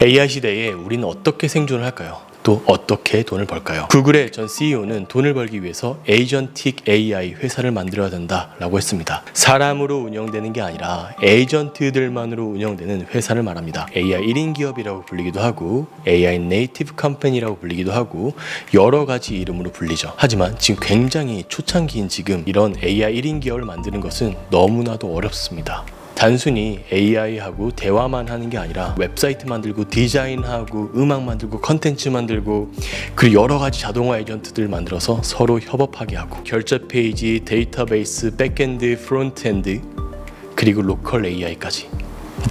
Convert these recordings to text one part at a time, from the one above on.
AI 시대에 우리는 어떻게 생존을 할까요? 또 어떻게 돈을 벌까요? 구글의 전 CEO는 돈을 벌기 위해서 에이전틱 AI 회사를 만들어야 된다라고 했습니다. 사람으로 운영되는 게 아니라 에이전트들만으로 운영되는 회사를 말합니다. AI 1인 기업이라고 불리기도 하고 AI 네이티브 컴퍼니라고 불리기도 하고 여러 가지 이름으로 불리죠. 하지만 지금 굉장히 초창기인 지금 이런 AI 1인 기업을 만드는 것은 너무나도 어렵습니다. 단순히 AI하고 대화만 하는 게 아니라 웹사이트 만들고 디자인하고 음악 만들고 컨텐츠 만들고 그리고 여러 가지 자동화 에이전트들 만들어서 서로 협업하게 하고 결제 페이지, 데이터베이스, 백엔드, 프론트엔드 그리고 로컬 AI까지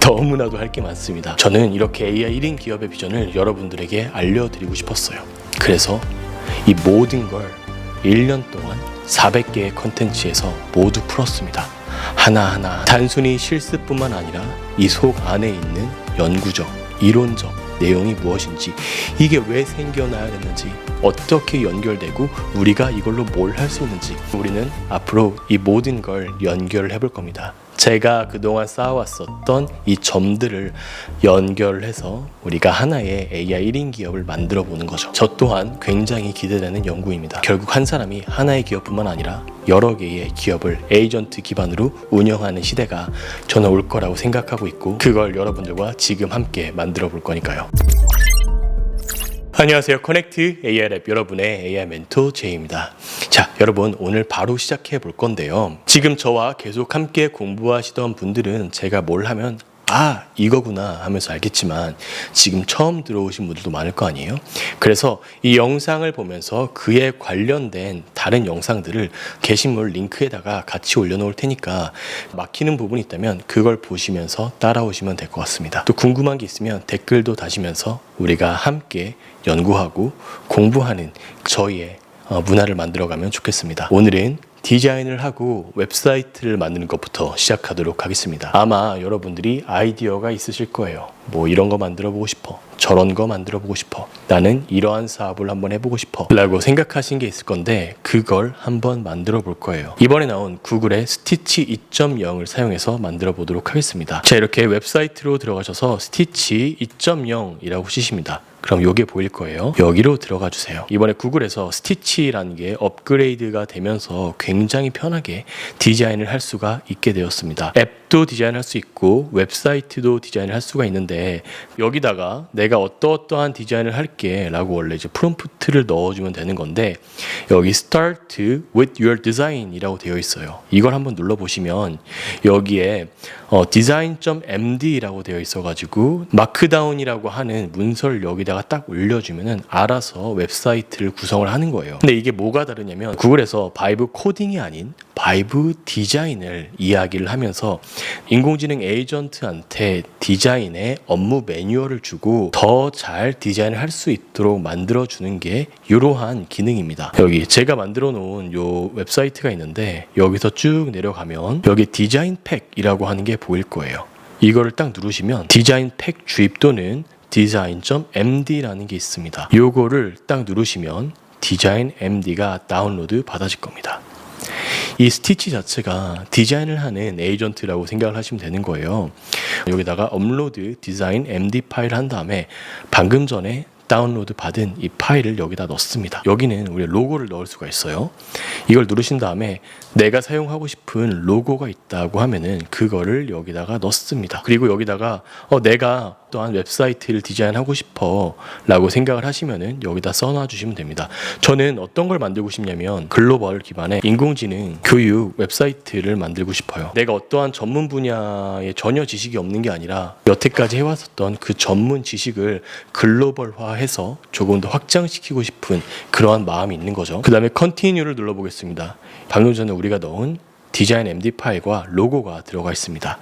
너무나도 할 게 많습니다. 저는 이렇게 AI 1인 기업의 비전을 여러분들에게 알려드리고 싶었어요. 그래서 이 모든 걸 1년 동안 400개의 컨텐츠에서 모두 풀었습니다. 하나하나 단순히 실습뿐만 아니라 이 속 안에 있는 연구적, 이론적 내용이 무엇인지, 이게 왜 생겨나야 되는지, 어떻게 연결되고 우리가 이걸로 뭘 할 수 있는지 우리는 앞으로 이 모든 걸 연결을 해볼 겁니다. 제가 그동안 쌓아왔었던 이 점들을 연결해서 우리가 하나의 AI 1인 기업을 만들어 보는 거죠. 저 또한 굉장히 기대되는 연구입니다. 결국 한 사람이 하나의 기업뿐만 아니라 여러 개의 기업을 에이전트 기반으로 운영하는 시대가 저는 올 거라고 생각하고 있고, 그걸 여러분들과 지금 함께 만들어 볼 거니까요. 안녕하세요. 커넥트 AI 랩 여러분의 AI 멘토 제이입니다. 자, 여러분 오늘 바로 시작해 볼 건데요. 지금 저와 계속 함께 공부하시던 분들은 제가 뭘 하면 이거구나 하면서 알겠지만 지금 처음 들어오신 분들도 많을 거 아니에요? 그래서 이 영상을 보면서 그에 관련된 다른 영상들을 게시물 링크에다가 같이 올려놓을 테니까 막히는 부분이 있다면 그걸 보시면서 따라오시면 될 것 같습니다. 또 궁금한 게 있으면 댓글도 다시면서 우리가 함께 연구하고 공부하는 저희의 문화를 만들어가면 좋겠습니다. 오늘은 디자인을 하고 웹사이트를 만드는 것부터 시작하도록 하겠습니다. 아마 여러분들이 아이디어가 있으실 거예요. 뭐 이런 거 만들어 보고 싶어, 저런 거 만들어 보고 싶어, 나는 이러한 사업을 한번 해보고 싶어 라고 생각하신 게 있을 건데 그걸 한번 만들어 볼 거예요. 이번에 나온 구글의 스티치 2.0을 사용해서 만들어 보도록 하겠습니다. 자, 이렇게 웹사이트로 들어가셔서 스티치 2.0이라고 치십니다. 그럼 요게 보일 거예요. 여기로 들어가 주세요. 이번에 구글에서 스티치라는 게 업그레이드가 되면서 굉장히 편하게 디자인을 할 수가 있게 되었습니다. 앱도 디자인할 수 있고 웹사이트도 디자인을 할 수가 있는데, 여기다가 내가 어떠한 디자인을 할게 라고 원래 이제 프롬프트를 넣어주면 되는 건데, 여기 Start with your design 이라고 되어 있어요. 이걸 한번 눌러보시면 여기에 design.md라고 되어 있어가지고 마크다운이라고 하는 문서를 여기다가 딱 올려주면은 알아서 웹사이트를 구성을 하는 거예요. 근데 이게 뭐가 다르냐면 구글에서 바이브 코딩이 아닌 바이브 디자인을 이야기를 하면서 인공지능 에이전트한테 디자인의 업무 매뉴얼을 주고 더 잘 디자인을 할 수 있도록 만들어주는 게 이러한 기능입니다. 여기 제가 만들어 놓은 요 웹사이트가 있는데 여기서 쭉 내려가면 여기 디자인 팩이라고 하는 게 보일 거예요. 이거를 딱 누르시면 디자인 팩 주입 또는 design.md라는 게 있습니다. 요거를 딱 누르시면 디자인 MD가 다운로드 받아질 겁니다. 이 스티치 자체가 디자인을 하는 에이전트라고 생각을 하시면 되는 거예요. 여기다가 업로드 디자인 MD 파일 한 다음에 방금 전에 다운로드 받은 이 파일을 여기다 넣습니다. 여기는 우리 로고를 넣을 수가 있어요. 이걸 누르신 다음에 내가 사용하고 싶은 로고가 있다고 하면은 그거를 여기다가 넣습니다. 그리고 여기다가 내가 또한 웹사이트를 디자인하고 싶어 라고 생각을 하시면은 여기다 써놔 주시면 됩니다. 저는 어떤 걸 만들고 싶냐면 글로벌 기반의 인공지능 교육 웹사이트를 만들고 싶어요. 내가 어떠한 전문 분야에 전혀 지식이 없는 게 아니라 여태까지 해왔었던 그 전문 지식을 글로벌화해서 조금 더 확장시키고 싶은 그러한 마음이 있는 거죠. 그 다음에 컨티뉴를 눌러보겠습니다. 방금 전에 우리가 넣은 디자인 MD 파일과 로고가 들어가 있습니다.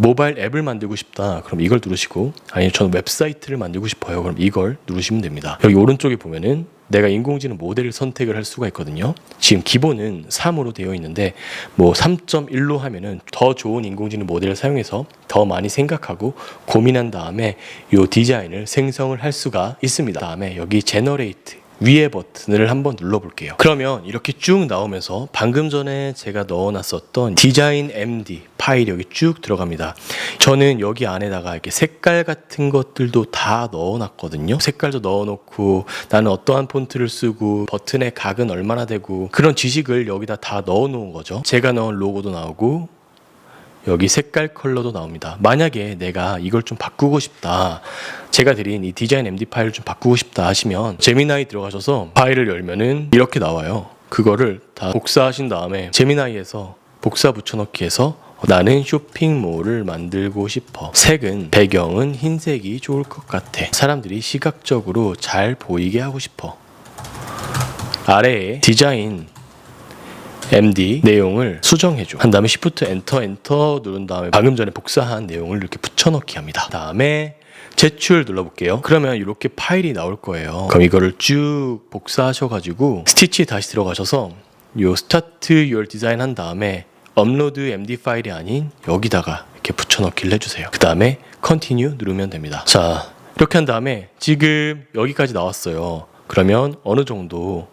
모바일 앱을 만들고 싶다. 그럼 이걸 누르시고, 아니 저는 웹사이트를 만들고 싶어요. 그럼 이걸 누르시면 됩니다. 여기 오른쪽에 보면은 내가 인공지능 모델을 선택을 할 수가 있거든요. 지금 기본은 3으로 되어 있는데 뭐 3.1로 하면은 더 좋은 인공지능 모델을 사용해서 더 많이 생각하고 고민한 다음에 이 디자인을 생성을 할 수가 있습니다. 다음에 여기 제너레이트 위에 버튼을 한번 눌러볼게요. 그러면 이렇게 쭉 나오면서 방금 전에 제가 넣어놨었던 디자인 MD 파일이 여기 쭉 들어갑니다. 저는 여기 안에다가 이렇게 색깔 같은 것들도 다 넣어놨거든요. 색깔도 넣어놓고 나는 어떠한 폰트를 쓰고 버튼의 각은 얼마나 되고 그런 지식을 여기다 다 넣어놓은 거죠. 제가 넣은 로고도 나오고 여기 색깔 컬러도 나옵니다. 만약에 내가 이걸 좀 바꾸고 싶다, 제가 드린 이 디자인 MD 파일을 좀 바꾸고 싶다 하시면 제미나이 들어가셔서 파일을 열면은 이렇게 나와요. 그거를 다 복사하신 다음에 제미나이에서 복사 붙여넣기 해서 나는 쇼핑몰을 만들고 싶어. 색은 배경은 흰색이 좋을 것 같아. 사람들이 시각적으로 잘 보이게 하고 싶어. 아래에 디자인 MD 내용을 수정해줘. 한 다음에 Shift 엔터 누른 다음에 방금 전에 복사한 내용을 이렇게 붙여넣기 합니다. 다음에 제출 눌러볼게요. 그러면 이렇게 파일이 나올 거예요. 그럼 이거를 쭉 복사하셔가지고 스티치 다시 들어가셔서 요 Start Your Design 한 다음에 업로드 MD 파일이 아닌 여기다가 이렇게 붙여넣기를 해주세요. 그 다음에 Continue 누르면 됩니다. 자, 이렇게 한 다음에 지금 여기까지 나왔어요. 그러면 어느 정도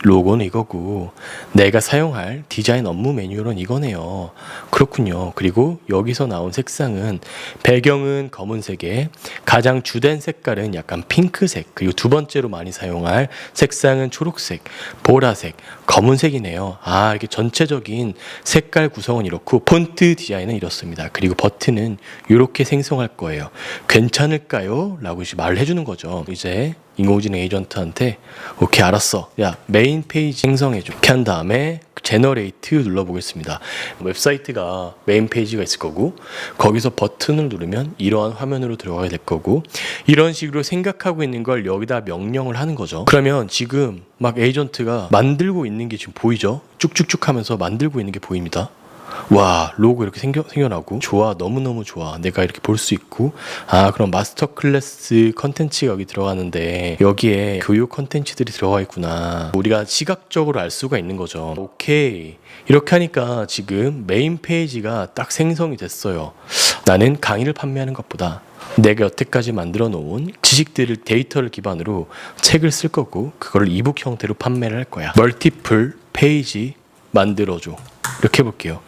로고는 이거고 내가 사용할 디자인 업무 매뉴얼은 이거네요. 그렇군요. 그리고 여기서 나온 색상은 배경은 검은색에 가장 주된 색깔은 약간 핑크색, 그리고 두 번째로 많이 사용할 색상은 초록색, 보라색, 검은색이네요. 이게 전체적인 색깔 구성은 이렇고 폰트 디자인은 이렇습니다. 그리고 버튼은 이렇게 생성할 거예요. 괜찮을까요? 라고 말을 해주는 거죠. 이제 인공지능 에이전트한테 오케이 알았어, 야 메인 페이지 생성해줘. 이렇게 한 다음에 제너레이트 눌러보겠습니다. 웹사이트가 메인 페이지가 있을 거고 거기서 버튼을 누르면 이러한 화면으로 들어가게 될 거고 이런 식으로 생각하고 있는 걸 여기다 명령을 하는 거죠. 그러면 지금 막 에이전트가 만들고 있는 게 지금 보이죠? 쭉쭉쭉 하면서 만들고 있는 게 보입니다. 와, 로고 이렇게 생겨나고 좋아, 너무너무 좋아. 내가 이렇게 볼 수 있고 그럼 마스터 클래스 컨텐츠가 여기 들어가는데 여기에 교육 컨텐츠들이 들어가 있구나. 우리가 시각적으로 알 수가 있는 거죠. 오케이, 이렇게 하니까 지금 메인 페이지가 딱 생성이 됐어요. 나는 강의를 판매하는 것보다 내가 여태까지 만들어 놓은 지식들을 데이터를 기반으로 책을 쓸 거고 그거를 이북 형태로 판매를 할 거야. 멀티플 페이지 만들어줘. 이렇게 해볼게요.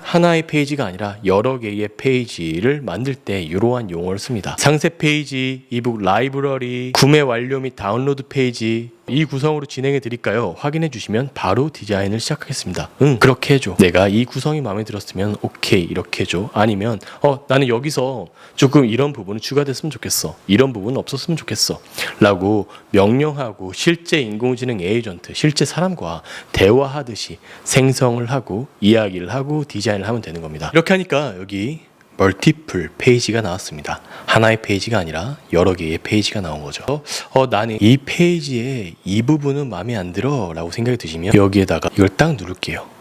하나의 페이지가 아니라 여러 개의 페이지를 만들 때 이러한 용어를 씁니다. 상세 페이지, 이북 라이브러리, 구매 완료 및 다운로드 페이지, 이 구성으로 진행해 드릴까요? 확인해 주시면 바로 디자인을 시작하겠습니다. 그렇게 해줘. 내가 이 구성이 마음에 들었으면 오케이 이렇게 해줘. 아니면 나는 여기서 조금 이런 부분은 추가됐으면 좋겠어, 이런 부분은 없었으면 좋겠어 라고 명령하고 실제 인공지능 에이전트, 실제 사람과 대화하듯이 생성을 하고 이야기를 하고 디자인을 하면 되는 겁니다. 이렇게 하니까 여기 멀티플 페이지가 나왔습니다. 하나의 페이지가 아니라 여러 개의 페이지가 나온 거죠. 나는 이 페이지의 이 부분은 마음에 안 들어 라고 생각이 드시면 여기에다가 이걸 딱 누를게요.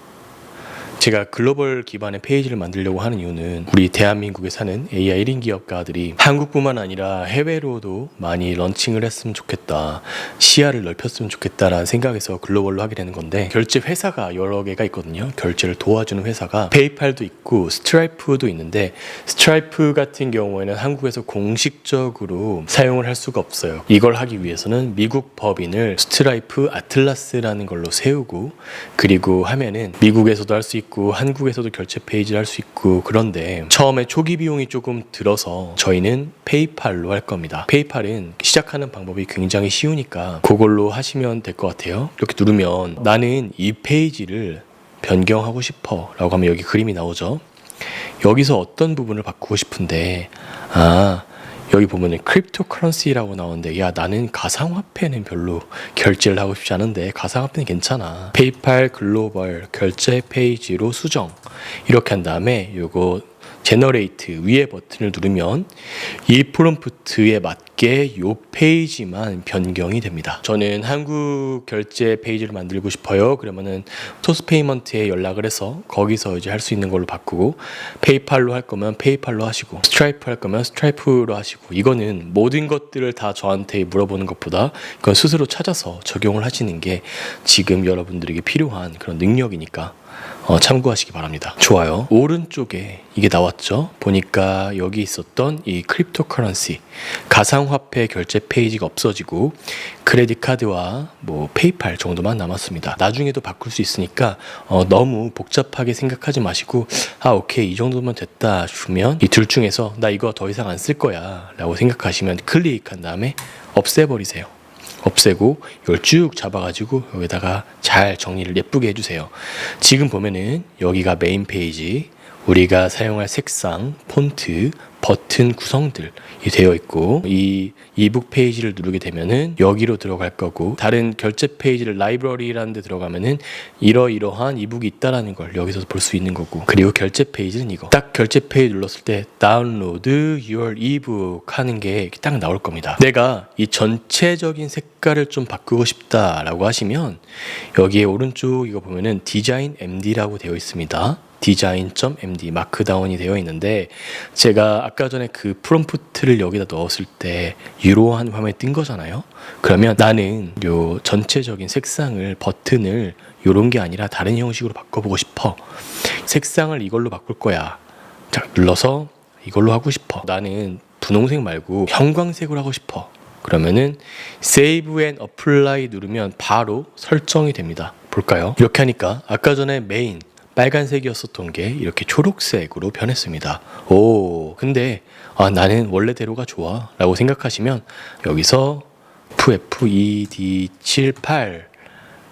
제가 글로벌 기반의 페이지를 만들려고 하는 이유는 우리 대한민국에 사는 AI 1인 기업가들이 한국뿐만 아니라 해외로도 많이 런칭을 했으면 좋겠다, 시야를 넓혔으면 좋겠다라는 생각에서 글로벌로 하게 되는 건데 결제 회사가 여러 개가 있거든요. 결제를 도와주는 회사가 페이팔도 있고 스트라이프도 있는데 스트라이프 같은 경우에는 한국에서 공식적으로 사용을 할 수가 없어요. 이걸 하기 위해서는 미국 법인을 스트라이프 아틀라스라는 걸로 세우고 그리고 하면은 미국에서도 할 수 있고 한국에서도 결제 페이지를 할 수 있고 그런데 처음에 초기 비용이 조금 들어서 저희는 페이팔로 할 겁니다. 페이팔은 시작하는 방법이 굉장히 쉬우니까 그걸로 하시면 될 것 같아요. 이렇게 누르면 나는 이 페이지를 변경하고 싶어 라고 하면 여기 그림이 나오죠. 여기서 어떤 부분을 바꾸고 싶은데 여기 보면은 크립토커런시라고 나오는데 야 나는 가상화폐는 별로 결제를 하고 싶지 않은데 가상화폐는 괜찮아. 페이팔 글로벌 결제 페이지로 수정 이렇게 한 다음에 요거 제너레이트 위에 버튼을 누르면 이 프롬프트에 맞게 요 페이지만 변경이 됩니다. 저는 한국 결제 페이지를 만들고 싶어요. 그러면은 토스페이먼트에 연락을 해서 거기서 이제 할 수 있는 걸로 바꾸고 페이팔로 할 거면 페이팔로 하시고 스트라이프 할 거면 스트라이프로 하시고 이거는 모든 것들을 다 저한테 물어보는 것보다 그건 스스로 찾아서 적용을 하시는 게 지금 여러분들에게 필요한 그런 능력이니까 참고하시기 바랍니다. 좋아요. 오른쪽에 이게 나왔죠. 보니까 여기 있었던 이 크립토커런시 가상화폐 결제 페이지가 없어지고 크레딧 카드와 뭐 페이팔 정도만 남았습니다. 나중에도 바꿀 수 있으니까 너무 복잡하게 생각하지 마시고 오케이 이 정도면 됐다 싶으면 이 둘 중에서 나 이거 더 이상 안 쓸 거야 라고 생각하시면 클릭한 다음에 없애버리세요. 없애고 이걸 쭉 잡아가지고 여기다가 잘 정리를 예쁘게 해주세요. 지금 보면은 여기가 메인 페이지, 우리가 사용할 색상, 폰트, 버튼 구성들이 되어 있고 이 이북 페이지를 누르게 되면은 여기로 들어갈 거고 다른 결제 페이지를 라이브러리라는 데 들어가면은 이러이러한 이북이 있다라는 걸 여기서 볼 수 있는 거고 그리고 결제 페이지는 이거 딱 결제 페이지 눌렀을 때 다운로드 your ebook 하는 게 딱 나올 겁니다. 내가 이 전체적인 색깔을 좀 바꾸고 싶다라고 하시면 여기에 오른쪽 이거 보면은 디자인 MD라고 되어 있습니다. design.md 마크다운이 되어 있는데 제가 아까 전에 그 프롬프트를 여기다 넣었을 때 이러한 화면이 뜬 거잖아요. 그러면 나는 요 전체적인 색상을 버튼을 요런 게 아니라 다른 형식으로 바꿔보고 싶어. 색상을 이걸로 바꿀 거야. 자, 눌러서 이걸로 하고 싶어. 나는 분홍색 말고 형광색으로 하고 싶어. 그러면은 Save and Apply 누르면 바로 설정이 됩니다. 볼까요? 이렇게 하니까 아까 전에 메인 빨간색이었었던 게 이렇게 초록색으로 변했습니다. 근데 나는 원래대로가 좋아 라고 생각하시면 여기서 FFED78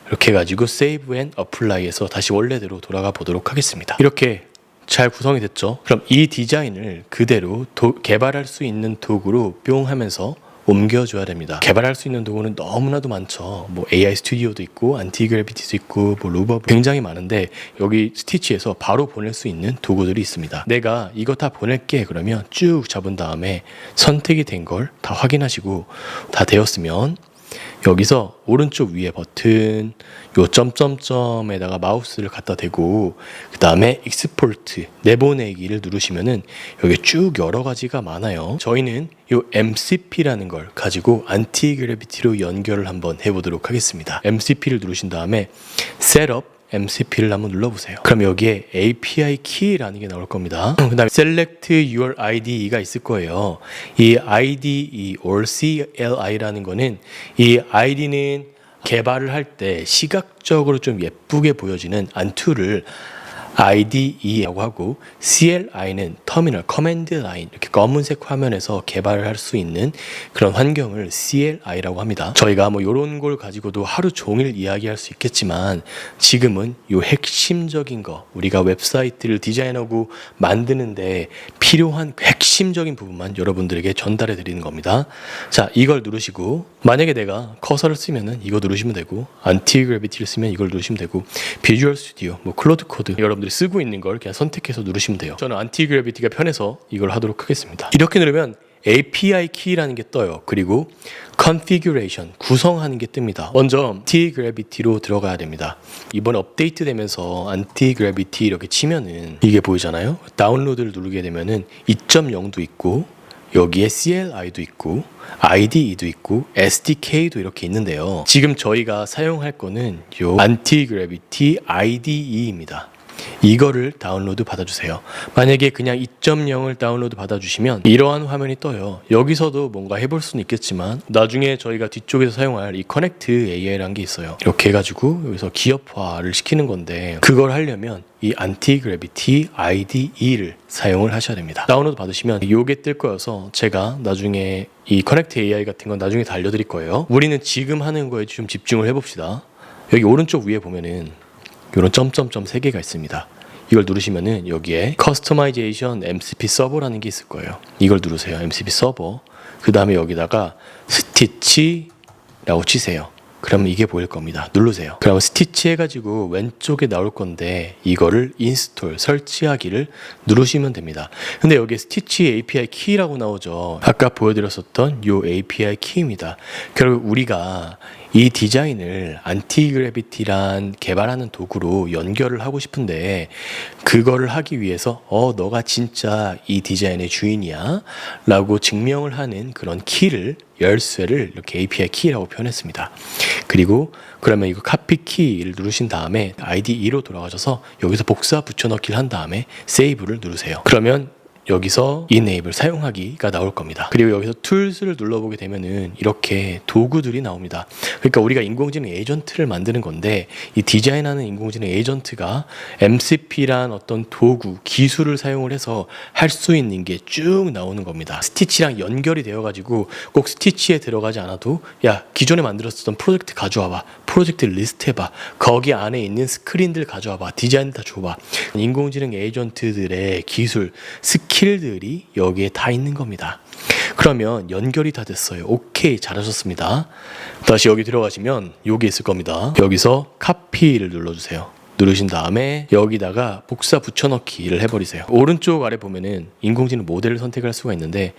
이렇게 해가지고 Save and Apply에서 다시 원래대로 돌아가 보도록 하겠습니다. 이렇게 잘 구성이 됐죠. 그럼 이 디자인을 그대로 개발할 수 있는 도구로 뿅 하면서 옮겨줘야 됩니다. 개발할 수 있는 도구는 너무나도 많죠. 뭐 AI 스튜디오도 있고 안티그래비티도 있고 뭐 로버 굉장히 많은데 여기 스티치에서 바로 보낼 수 있는 도구들이 있습니다. 내가 이거 다 보낼게 그러면 쭉 잡은 다음에 선택이 된 걸 다 확인하시고 다 되었으면 여기서 오른쪽 위에 버튼 요 점점점에다가 마우스를 갖다 대고 그 다음에 익스포트 내보내기를 누르시면은 여기 쭉 여러 가지가 많아요. 저희는 요 MCP라는 걸 가지고 안티그래비티로 연결을 한번 해보도록 하겠습니다. MCP를 누르신 다음에 Setup MCP를 한번 눌러보세요. 그럼 여기에 API Key라는 게 나올 겁니다. 그 다음에 Select Your IDE가 있을 거예요. 이 IDE or CLI라는 거는 이 ID는 개발을 할 때 시각적으로 좀 예쁘게 보여지는 안투를 IDE라고 하고 CLI는 터미널, 커맨드 라인 이렇게 검은색 화면에서 개발을 할 수 있는 그런 환경을 CLI라고 합니다. 저희가 뭐 이런 걸 가지고도 하루 종일 이야기할 수 있겠지만 지금은 요 핵심적인 거 우리가 웹사이트를 디자인하고 만드는데 필요한 핵심적인 부분만 여러분들에게 전달해 드리는 겁니다. 자, 이걸 누르시고 만약에 내가 커서를 쓰면은 이거 누르시면 되고 안티그래비티를 쓰면 이걸 누르시면 되고 비주얼 스튜디오, 뭐 클로드 코드 여러분들이 쓰고 있는 걸 그냥 선택해서 누르시면 돼요. 저는 안티그래비티가 편해서 이걸 하도록 하겠습니다. 이렇게 누르면 API 키라는 게 떠요. 그리고 Configuration, 구성하는 게 뜹니다. 먼저 안티그래비티로 들어가야 됩니다. 이번에 업데이트 되면서 안티그래비티 이렇게 치면은 이게 보이잖아요. 다운로드를 누르게 되면은 2.0도 있고 여기에 CLI도 있고 IDE도 있고 SDK도 이렇게 있는데요. 지금 저희가 사용할 거는 요 안티그래비티 IDE입니다. 이거를 다운로드 받아주세요. 만약에 그냥 2.0을 다운로드 받아주시면 이러한 화면이 떠요. 여기서도 뭔가 해볼 수는 있겠지만 나중에 저희가 뒤쪽에서 사용할 이 커넥트 AI라는 게 있어요. 이렇게 해가지고 여기서 기업화를 시키는 건데 그걸 하려면 이 안티그래비티 IDE를 사용을 하셔야 됩니다. 다운로드 받으시면 이게 뜰 거여서 제가 나중에 이 커넥트 AI 같은 건 나중에 다 알려드릴 거예요. 우리는 지금 하는 거에 좀 집중을 해봅시다. 여기 오른쪽 위에 보면은 이런 점점점 3개가 있습니다. 이걸 누르시면은 여기에 커스터마이제이션 MCP 서버라는 게 있을 거예요. 이걸 누르세요. MCP 서버. 그 다음에 여기다가 스티치라고 치세요. 그러면 이게 보일 겁니다. 누르세요. 그럼 스티치 해가지고 왼쪽에 나올 건데 이거를 인스톨, 설치하기를 누르시면 됩니다. 근데 여기 스티치 API 키라고 나오죠. 아까 보여드렸었던 요 API 키입니다. 결국 우리가 이 디자인을 안티그래비티란 개발하는 도구로 연결을 하고 싶은데 그거를 하기 위해서 너가 진짜 이 디자인의 주인이야 라고 증명을 하는 그런 키를, 열쇠를 이렇게 API 키라고 표현했습니다. 그리고 그러면 이거 카피 키를 누르신 다음에 IDE로 돌아가셔서 여기서 복사 붙여넣기를 한 다음에 세이브를 누르세요. 그러면 여기서 enable 사용하기가 나올 겁니다. 그리고 여기서 tools를 눌러보게 되면은 이렇게 도구들이 나옵니다. 그러니까 우리가 인공지능 에이전트를 만드는 건데 이 디자인하는 인공지능 에이전트가 MCP란 어떤 도구, 기술을 사용을 해서 할 수 있는 게 쭉 나오는 겁니다. 스티치랑 연결이 되어가지고 꼭 스티치에 들어가지 않아도 야, 기존에 만들었었던 프로젝트 가져와봐. 프로젝트 리스트 해봐. 거기 안에 있는 스크린들 가져와봐. 디자인 다 줘봐. 인공지능 에이전트들의 기술, 스킬들이 여기에 다 있는 겁니다. 그러면 연결이 다 됐어요. 오케이, 잘하셨습니다. 다시 여기 들어가시면 여기 있을 겁니다. 여기서 카피를 눌러주세요. 누르신 다음에 여기다가 복사 붙여넣기를 해버리세요. 오른쪽 아래 보면은 인공지능 모델을 선택할 수가 있는데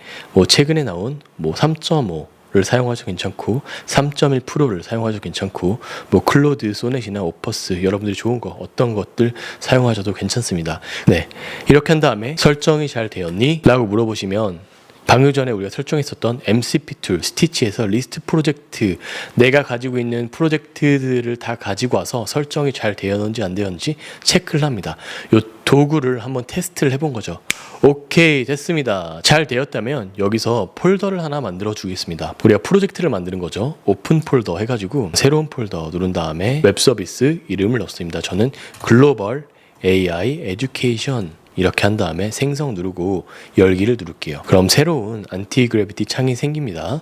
최근에 나온 3.5를 사용하셔도 괜찮고 3.1 프로를 사용하셔도 괜찮고 클로드, 소넷이나 오퍼스 여러분들이 좋은 거 어떤 것들 사용하셔도 괜찮습니다. 네, 이렇게 한 다음에 설정이 잘 되었니? 라고 물어보시면 방금 전에 우리가 설정했었던 MCP 툴, 스티치에서 리스트 프로젝트, 내가 가지고 있는 프로젝트들을 다 가지고 와서 설정이 잘 되었는지 안 되었는지 체크를 합니다. 이 도구를 한번 테스트를 해본 거죠. 오케이, 됐습니다. 잘 되었다면 여기서 폴더를 하나 만들어 주겠습니다. 우리가 프로젝트를 만드는 거죠. 오픈 폴더 해가지고 새로운 폴더 누른 다음에 웹 서비스 이름을 넣습니다. 저는 글로벌 AI 에듀케이션 이렇게 한 다음에 생성 누르고 열기를 누를게요. 그럼 새로운 안티그래비티 창이 생깁니다.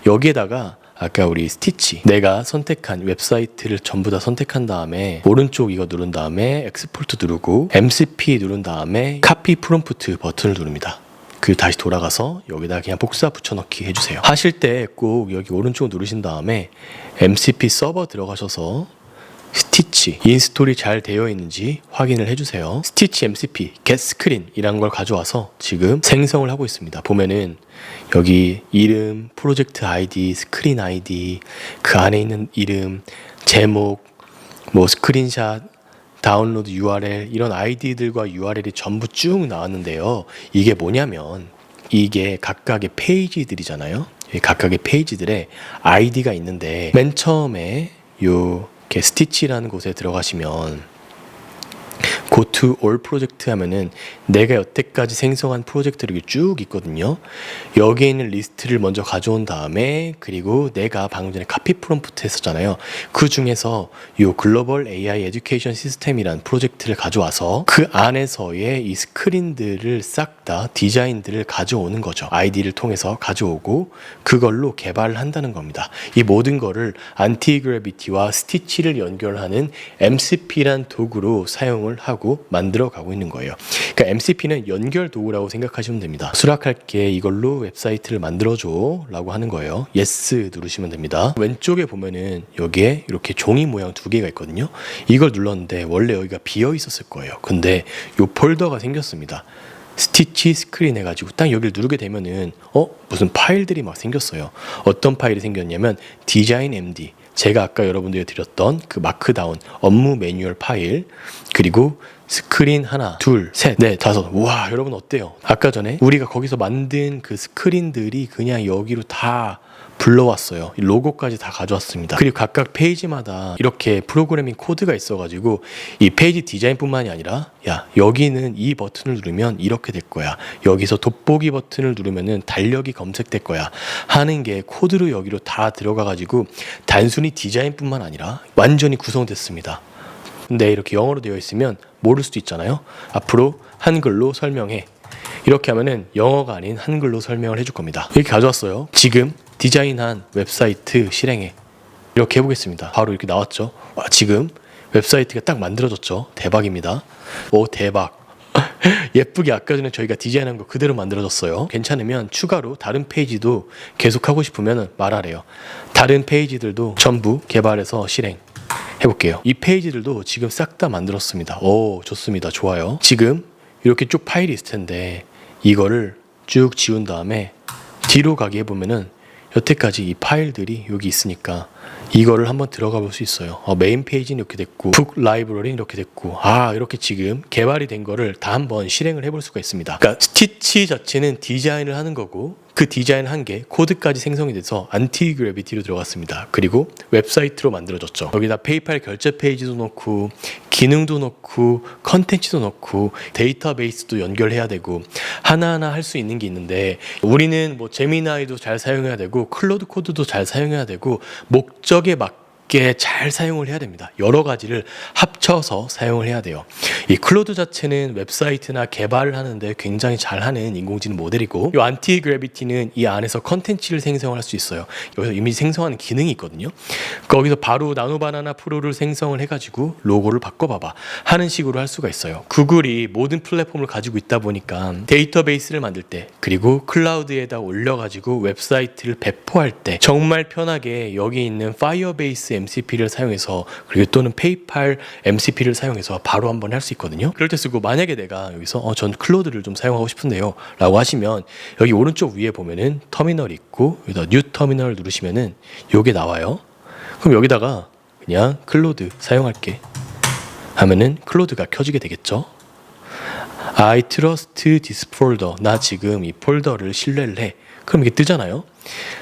여기에다가 아까 우리 스티치, 내가 선택한 웹사이트를 전부 다 선택한 다음에 오른쪽 이거 누른 다음에 엑스포트 누르고 MCP 누른 다음에 카피 프롬프트 버튼을 누릅니다. 다시 돌아가서 여기다 그냥 복사 붙여넣기 해주세요. 하실 때 꼭 여기 오른쪽 누르신 다음에 MCP 서버 들어가셔서 스티치 인스톨이 잘 되어 있는지 확인을 해주세요. 스티치 MCP get screen 이란 걸 가져와서 지금 생성을 하고 있습니다. 보면은 여기 이름, 프로젝트 아이디, 스크린 아이디, 그 안에 있는 이름, 제목, 스크린샷, 다운로드 URL 이런 아이디들과 URL이 전부 쭉 나왔는데요. 이게 뭐냐면 이게 각각의 페이지들이잖아요. 각각의 페이지들의 아이디가 있는데 맨 처음에 이렇게 스티치라는 곳에 들어가시면 Go to all 프로젝트 하면은 내가 여태까지 생성한 프로젝트들이 쭉 있거든요. 여기에 있는 리스트를 먼저 가져온 다음에 그리고 내가 방금 전에 카피 프롬프트 했었잖아요. 그 중에서 이 글로벌 AI 에듀케이션 시스템이라는 프로젝트를 가져와서 그 안에서의 이 스크린들을 싹 다 디자인들을 가져오는 거죠. 아이디를 통해서 가져오고 그걸로 개발을 한다는 겁니다. 이 모든 거를 안티그래비티와 스티치를 연결하는 MCP란 도구로 사용을 하고 만들어 가고 있는 거예요. 그러니까 MCP는 연결 도구라고 생각하시면 됩니다. 수락할게, 이걸로 웹사이트를 만들어줘 라고 하는 거예요. Yes 누르시면 됩니다. 왼쪽에 보면은 여기에 이렇게 종이 모양 2개가 있거든요. 이걸 눌렀는데 원래 여기가 비어 있었을 거예요. 근데 이 폴더가 생겼습니다. 스티치 스크린 해가지고 딱 여기를 누르게 되면은 무슨 파일들이 막 생겼어요. 어떤 파일이 생겼냐면 디자인 MD, 제가 아까 여러분들이 드렸던 그 마크다운 업무 매뉴얼 파일, 그리고 스크린 하나, 둘, 셋, 넷, 다섯. 우와, 여러분 어때요? 아까 전에 우리가 거기서 만든 그 스크린들이 그냥 여기로 다 불러왔어요. 이 로고까지 다 가져왔습니다. 그리고 각각 페이지마다 이렇게 프로그래밍 코드가 있어가지고 이 페이지 디자인뿐만이 아니라 여기는 이 버튼을 누르면 이렇게 될 거야. 여기서 돋보기 버튼을 누르면은 달력이 검색될 거야. 하는 게 코드로 여기로 다 들어가가지고 단순히 디자인뿐만 아니라 완전히 구성됐습니다. 근데 이렇게 영어로 되어 있으면 모를 수도 있잖아요. 앞으로 한글로 설명해. 이렇게 하면은 영어가 아닌 한글로 설명을 해줄 겁니다. 이렇게 가져왔어요. 지금 디자인한 웹사이트 실행해. 이렇게 해보겠습니다. 바로 이렇게 나왔죠. 와, 지금 웹사이트가 딱 만들어졌죠. 대박입니다. 오, 대박. 예쁘게 아까 전에 저희가 디자인한 거 그대로 만들어졌어요. 괜찮으면 추가로 다른 페이지도 계속 하고 싶으면 말하래요. 다른 페이지들도 전부 개발해서 실행 해볼게요. 이 페이지들도 지금 싹 다 만들었습니다. 오, 좋습니다. 좋아요. 지금 이렇게 쭉 파일이 있을 텐데 이거를 쭉 지운 다음에 뒤로 가게 해보면은 여태까지 이 파일들이 여기 있으니까 이거를 한번 들어가 볼 수 있어요. 메인 페이지는 이렇게 됐고 북 라이브러리는 이렇게 됐고 이렇게 지금 개발이 된 거를 다 한번 실행을 해볼 수가 있습니다. 그러니까 스티치 자체는 디자인을 하는 거고 그 디자인 한 게 코드까지 생성이 돼서 안티그래비티로 들어갔습니다. 그리고 웹사이트로 만들어졌죠. 여기다 페이팔 결제 페이지도 넣고 기능도 넣고 컨텐츠도 넣고 데이터베이스도 연결해야 되고 하나하나 할 수 있는 게 있는데 우리는 뭐 제미나이도 잘 사용해야 되고 클로드 코드도 잘 사용해야 되고 목적에 맞게 잘 사용을 해야 됩니다. 여러 가지를 합쳐서 사용을 해야 돼요. 이 클로드 자체는 웹사이트나 개발을 하는데 굉장히 잘하는 인공지능 모델이고 이 안티그래비티는 이 안에서 컨텐츠를 생성할 수 있어요. 여기서 이미 생성하는 기능이 있거든요. 거기서 바로 나노바나나 프로를 생성을 해가지고 로고를 바꿔봐봐 하는 식으로 할 수가 있어요. 구글이 모든 플랫폼을 가지고 있다 보니까 데이터베이스를 만들 때 그리고 클라우드에다 올려가지고 웹사이트를 배포할 때 정말 편하게 여기 있는 파이어베이스 MCP를 사용해서 그리고 또는 페이팔 MCP를 사용해서 바로 한번 할 수 있거든요. 그럴 때 쓰고 만약에 내가 여기서 전 클로드를 좀 사용하고 싶은데요 라고 하시면 여기 오른쪽 위에 보면은 터미널이 있고 여기다 뉴 터미널을 누르시면은 요게 나와요. 그럼 여기다가 그냥 클로드 사용할게 하면은 클로드가 켜지게 되겠죠. I trust this folder. 나 지금 이 폴더를 신뢰를 해. 그럼 이게 뜨잖아요.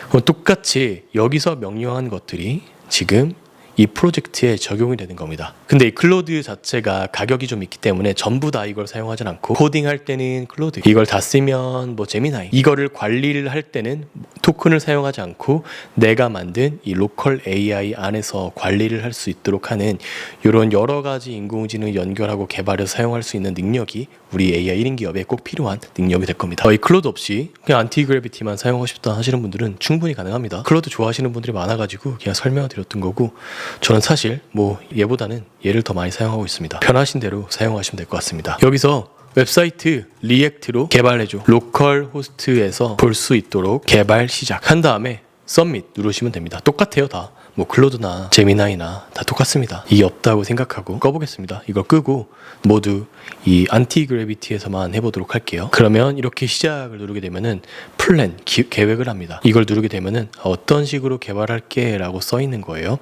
그럼 똑같이 여기서 명령한 것들이 지금 이 프로젝트에 적용이 되는 겁니다. 근데 이 클로드 자체가 가격이 좀 있기 때문에 전부 다 이걸 사용하진 않고 코딩할 때는 클로드, 이걸 다 쓰면 뭐 제미나이, 이거를 관리를 할 때는 토큰을 사용하지 않고 내가 만든 이 로컬 AI 안에서 관리를 할 수 있도록 하는 이런 여러 가지 인공지능 연결하고 개발해서 사용할 수 있는 능력이 우리 AI 1인 기업에 꼭 필요한 능력이 될 겁니다. 이 클로드 없이 그냥 안티그래비티만 사용하고 싶다 하시는 분들은 충분히 가능합니다. 클로드 좋아하시는 분들이 많아가지고 그냥 설명을 드렸던 거고 저는 사실 뭐 얘보다는 얘를 더 많이 사용하고 있습니다. 편하신 대로 사용하시면 될 것 같습니다. 여기서 웹사이트 리액트로 개발해줘 로컬 호스트에서 볼 수 있도록 개발 시작한 다음에 서밋 누르시면 됩니다. 똑같아요. 다 뭐 클로드나 제미나이나 다 똑같습니다. 이게 없다고 생각하고 꺼보겠습니다. 이걸 끄고 모두 이 안티그래비티에서만 해보도록 할게요. 그러면 이렇게 시작을 누르게 되면은 플랜 계획을 합니다. 이걸 누르게 되면은 어떤 식으로 개발할게 라고 써 있는 거예요.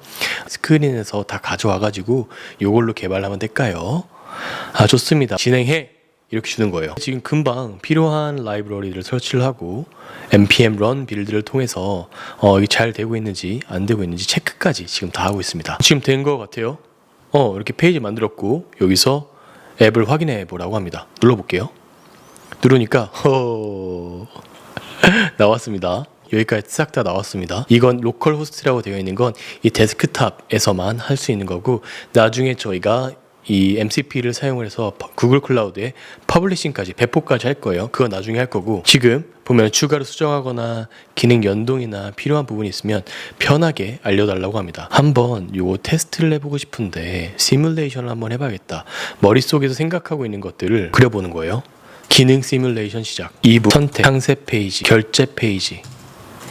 스크린에서 다 가져와 가지고 이걸로 개발하면 될까요? 좋습니다. 진행해 이렇게 주는 거예요. 지금 금방 필요한 라이브러리들을 설치를 하고 npm run 빌드를 통해서 이게 잘 되고 있는지 안 되고 있는지 체크까지 지금 다 하고 있습니다. 지금 된 것 같아요. 이렇게 페이지 만들었고 여기서 앱을 확인해 보라고 합니다. 눌러볼게요. 누르니까 나왔습니다. 여기까지 싹 다 나왔습니다. 이건 로컬 호스트라고 되어 있는 건 이 데스크탑에서만 할 수 있는 거고 나중에 저희가 이 MCP를 사용을 해서 구글 클라우드에 퍼블리싱까지 배포까지 할 거예요. 그건 나중에 할 거고 지금 보면 추가로 수정하거나 기능 연동이나 필요한 부분이 있으면 편하게 알려달라고 합니다. 한번 요거 테스트를 해보고 싶은데 시뮬레이션을 한번 해봐야겠다. 머릿속에서 생각하고 있는 것들을 그려보는 거예요. 기능 시뮬레이션 시작, 2부 선택, 상세 페이지, 결제 페이지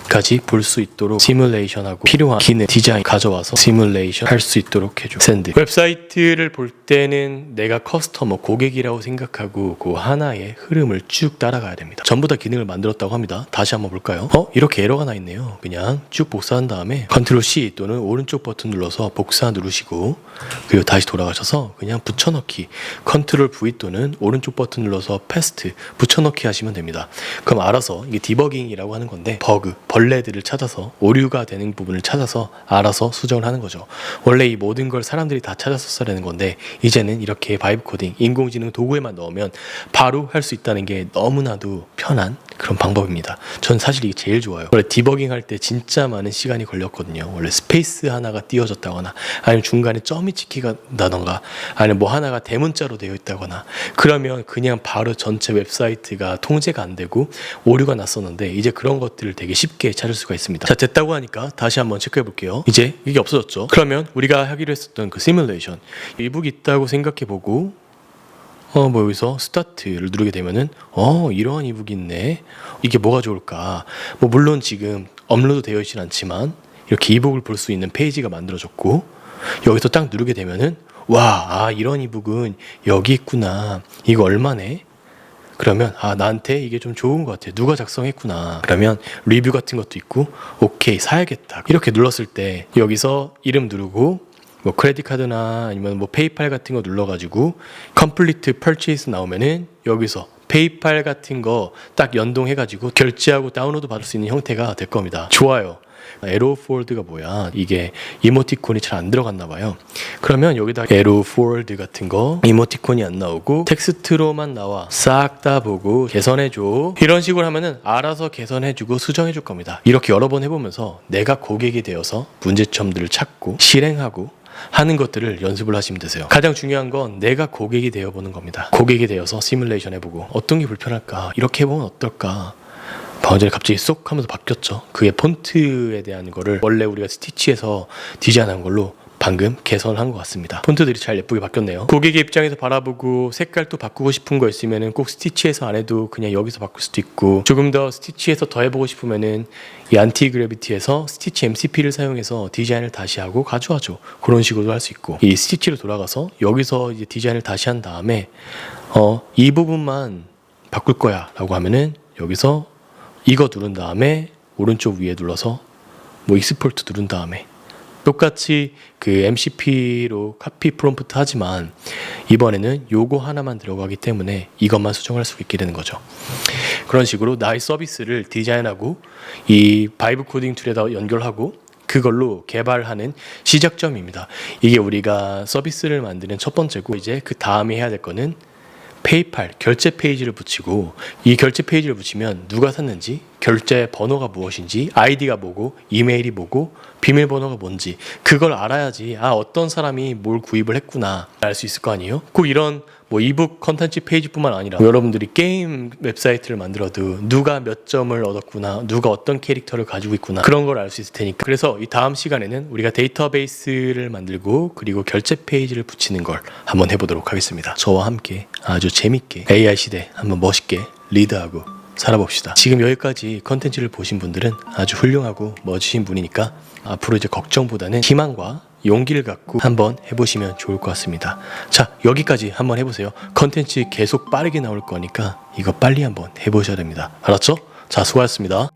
까지 볼 수 있도록 시뮬레이션하고 필요한 기능 디자인 가져와서 시뮬레이션 할 수 있도록 해줘. 샌드. 웹사이트를 볼 때는 내가 커스터머 고객이라고 생각하고 그 하나의 흐름을 쭉 따라가야 됩니다. 전부 다 기능을 만들었다고 합니다. 다시 한번 볼까요? 이렇게 에러가 나 있네요. 그냥 쭉 복사한 다음에 컨트롤 C 또는 오른쪽 버튼 눌러서 복사 누르시고 그리고 다시 돌아가셔서 그냥 붙여넣기 컨트롤 V 또는 오른쪽 버튼 눌러서 패스트 붙여넣기 하시면 됩니다. 그럼 알아서 이게 디버깅이라고 하는 건데 버그 벌레들을 찾아서 오류가 되는 부분을 찾아서 알아서 수정을 하는 거죠. 원래 이 모든 걸 사람들이 다 찾았었어야 되는 건데 이제는 이렇게 바이브 코딩 인공지능 도구에만 넣으면 바로 할 수 있다는 게 너무나도 편한 그런 방법입니다. 전 사실 이게 제일 좋아요. 원래 디버깅 할 때 진짜 많은 시간이 걸렸거든요. 원래 스페이스 하나가 띄어졌다거나 아니면 중간에 점이 찍히다던가 아니면 뭐 하나가 대문자로 되어 있다거나 그러면 그냥 바로 전체 웹사이트가 통제가 안 되고 오류가 났었는데 이제 그런 것들을 되게 쉽게 찾을 수가 있습니다. 자, 됐다고 하니까 다시 한번 체크해 볼게요. 이제 이게 없어졌죠. 그러면 우리가 하기로 했었던 그 시뮬레이션 이북이 있다고 생각해 보고 뭐 여기서 스타트를 누르게 되면은 이러한 이북이 있네. 이게 뭐가 좋을까? 뭐 물론 지금 업로드 되어 있진 않지만 이렇게 이북을 볼 수 있는 페이지가 만들어졌고 여기서 딱 누르게 되면은 이런 이북은 여기 있구나. 이거 얼마네? 그러면 나한테 이게 좀 좋은 것 같아. 누가 작성했구나. 그러면 리뷰 같은 것도 있고 오케이 사야겠다. 이렇게 눌렀을 때 여기서 이름 누르고 뭐 크레딧 카드나 아니면 뭐 페이팔 같은 거 눌러가지고 컴플리트 퍼체이스 나오면은 여기서 페이팔 같은 거 딱 연동해가지고 결제하고 다운로드 받을 수 있는 형태가 될 겁니다. 좋아요. 에로 포워드가 뭐야? 이게 이모티콘이 잘 안 들어갔나 봐요. 그러면 여기다 에로 포워드 같은 거 이모티콘이 안 나오고 텍스트로만 나와. 싹 다 보고 개선해줘. 이런 식으로 하면은 알아서 개선해주고 수정해줄 겁니다. 이렇게 여러 번 해보면서 내가 고객이 되어서 문제점들을 찾고 실행하고 하는 것들을 연습을 하시면 되세요. 가장 중요한 건 내가 고객이 되어보는 겁니다. 고객이 되어서 시뮬레이션 해보고 어떤 게 불편할까? 이렇게 해보면 어떨까? 방금 전에 갑자기 쏙 하면서 바뀌었죠. 그게 폰트에 대한 거를 원래 우리가 스티치에서 디자인한 걸로 방금 개선한 것 같습니다. 폰트들이 잘 예쁘게 바뀌었네요. 고객의 입장에서 바라보고 색깔도 바꾸고 싶은 거 있으면은 꼭 스티치에서 안 해도 그냥 여기서 바꿀 수도 있고, 조금 더 스티치에서 더 해보고 싶으면은 이 안티 그래비티에서 스티치 MCP를 사용해서 디자인을 다시 하고 가져와줘. 그런 식으로도 할 수 있고, 이 스티치로 돌아가서 여기서 이제 디자인을 다시 한 다음에 이 부분만 바꿀 거야 라고 하면은 여기서 이거 누른 다음에 오른쪽 위에 눌러서 뭐 익스포트 누른 다음에 똑같이 그 MCP로 카피 프롬프트 하지만 이번에는 요거 하나만 들어가기 때문에 이것만 수정할 수 있게 되는 거죠. 그런 식으로 나의 서비스를 디자인하고 이 바이브 코딩 툴에다 연결하고 그걸로 개발하는 시작점입니다. 이게 우리가 서비스를 만드는 첫 번째고, 이제 그 다음에 해야 될 거는 페이팔 결제 페이지를 붙이고, 이 결제 페이지를 붙이면 누가 샀는지, 결제 번호가 무엇인지, 아이디가 뭐고, 이메일이 뭐고, 비밀번호가 뭔지 그걸 알아야지 어떤 사람이 뭘 구입을 했구나 알 수 있을 거 아니에요. 꼭 이런 뭐 이북 컨텐츠 페이지뿐만 아니라 여러분들이 게임 웹사이트를 만들어도 누가 몇 점을 얻었구나, 누가 어떤 캐릭터를 가지고 있구나, 그런 걸 알 수 있을 테니까. 그래서 이 다음 시간에는 우리가 데이터베이스를 만들고 그리고 결제 페이지를 붙이는 걸 한번 해보도록 하겠습니다. 저와 함께 아주 재밌게 AI 시대 한번 멋있게 리드하고 살아봅시다. 지금 여기까지 컨텐츠를 보신 분들은 아주 훌륭하고 멋지신 분이니까 앞으로 이제 걱정보다는 희망과 용기를 갖고 한번 해보시면 좋을 것 같습니다. 자, 여기까지 한번 해보세요. 컨텐츠 계속 빠르게 나올 거니까 이거 빨리 한번 해보셔야 됩니다. 알았죠? 자, 수고하셨습니다.